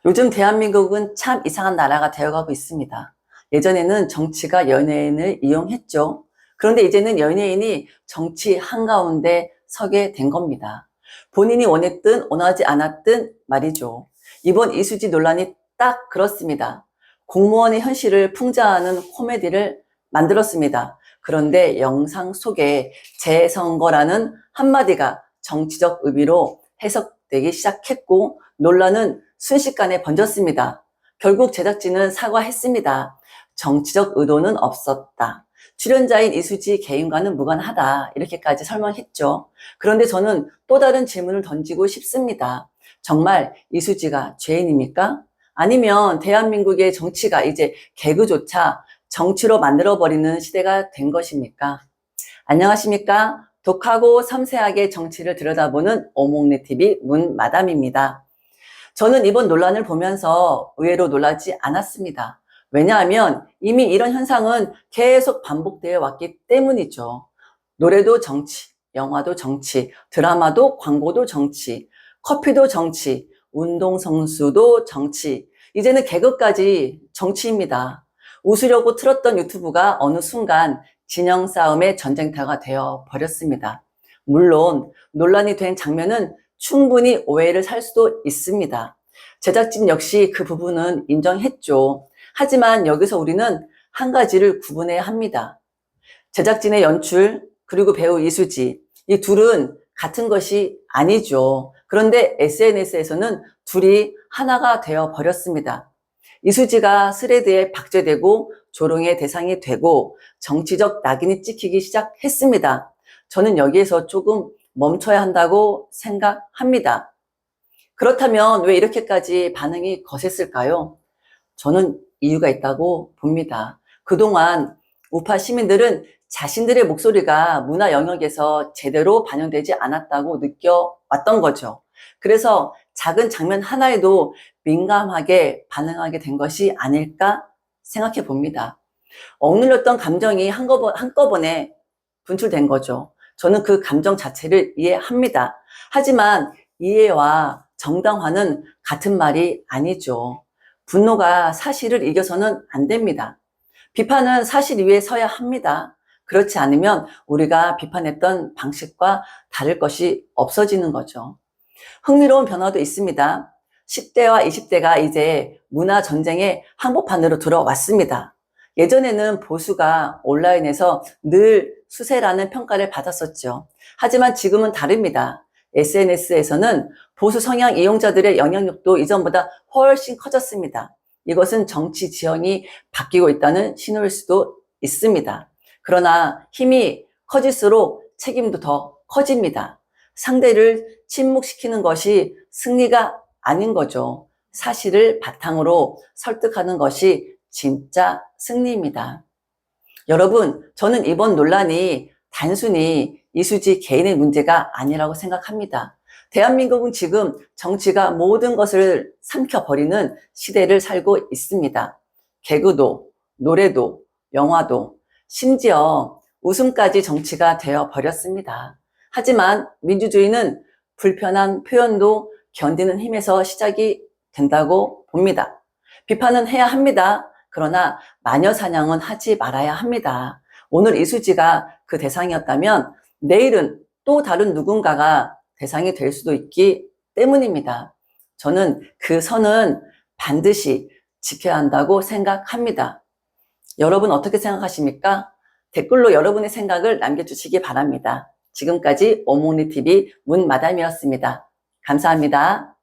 요즘 대한민국은 참 이상한 나라가 되어가고 있습니다. 예전에는 정치가 연예인을 이용했죠. 그런데 이제는 연예인이 정치 한가운데 서게 된 겁니다. 본인이 원했든 원하지 않았든 말이죠. 이번 이수지 논란이 딱 그렇습니다. 공무원의 현실을 풍자하는 코미디를 만들었습니다. 그런데 영상 속에 재선거라는 한마디가 정치적 의미로 해석되기 시작했고 논란은 순식간에 번졌습니다. 결국 제작진은 사과했습니다. 정치적 의도는 없었다. 출연자인 이수지 개인과는 무관하다. 이렇게까지 설명했죠. 그런데 저는 또 다른 질문을 던지고 싶습니다. 정말 이수지가 죄인입니까? 아니면 대한민국의 정치가 이제 개그조차 정치로 만들어버리는 시대가 된 것입니까? 안녕하십니까? 독하고 섬세하게 정치를 들여다보는 오목래TV 문마담입니다. 저는 이번 논란을 보면서 의외로 놀라지 않았습니다. 왜냐하면 이미 이런 현상은 계속 반복되어 왔기 때문이죠. 노래도 정치, 영화도 정치, 드라마도 광고도 정치, 커피도 정치, 운동선수도 정치, 이제는 개그까지 정치입니다. 웃으려고 틀었던 유튜브가 어느 순간 진영 싸움의 전쟁터가 되어 버렸습니다. 물론 논란이 된 장면은 충분히 오해를 살 수도 있습니다. 제작진 역시 그 부분은 인정했죠. 하지만 여기서 우리는 한 가지를 구분해야 합니다. 제작진의 연출, 그리고 배우 이수지, 이 둘은 같은 것이 아니죠. 그런데 SNS에서는 둘이 하나가 되어 버렸습니다. 이수지가 스레드에 박제되고 조롱의 대상이 되고 정치적 낙인이 찍히기 시작했습니다. 저는 여기에서 조금 멈춰야 한다고 생각합니다. 그렇다면 왜 이렇게까지 반응이 거셌을까요? 저는 이유가 있다고 봅니다. 그동안 우파 시민들은 자신들의 목소리가 문화 영역에서 제대로 반영되지 않았다고 느껴왔던 거죠. 그래서 작은 장면 하나에도 민감하게 반응하게 된 것이 아닐까 생각해 봅니다. 억눌렸던 감정이 한꺼번에 분출된 거죠. 저는 그 감정 자체를 이해합니다. 하지만 이해와 정당화는 같은 말이 아니죠. 분노가 사실을 이겨서는 안 됩니다. 비판은 사실 위에 서야 합니다. 그렇지 않으면 우리가 비판했던 방식과 다를 것이 없어지는 거죠. 흥미로운 변화도 있습니다. 10대와 20대가 이제 문화 전쟁의 한복판으로 들어왔습니다. 예전에는 보수가 온라인에서 늘 수세라는 평가를 받았었죠. 하지만 지금은 다릅니다. SNS에서는 보수 성향 이용자들의 영향력도 이전보다 훨씬 커졌습니다. 이것은 정치 지형이 바뀌고 있다는 신호일 수도 있습니다. 그러나 힘이 커질수록 책임도 더 커집니다. 상대를 침묵시키는 것이 승리가 아닌 거죠. 사실을 바탕으로 설득하는 것이 진짜 승리입니다. 여러분, 저는 이번 논란이 단순히 이수지 개인의 문제가 아니라고 생각합니다. 대한민국은 지금 정치가 모든 것을 삼켜버리는 시대를 살고 있습니다. 개그도, 노래도, 영화도, 심지어 웃음까지 정치가 되어버렸습니다. 하지만 민주주의는 불편한 표현도 견디는 힘에서 시작이 된다고 봅니다. 비판은 해야 합니다. 그러나 마녀 사냥은 하지 말아야 합니다. 오늘 이수지가 그 대상이었다면 내일은 또 다른 누군가가 대상이 될 수도 있기 때문입니다. 저는 그 선은 반드시 지켜야 한다고 생각합니다. 여러분 어떻게 생각하십니까? 댓글로 여러분의 생각을 남겨주시기 바랍니다. 지금까지 오목래TV 문마담이었습니다. 감사합니다.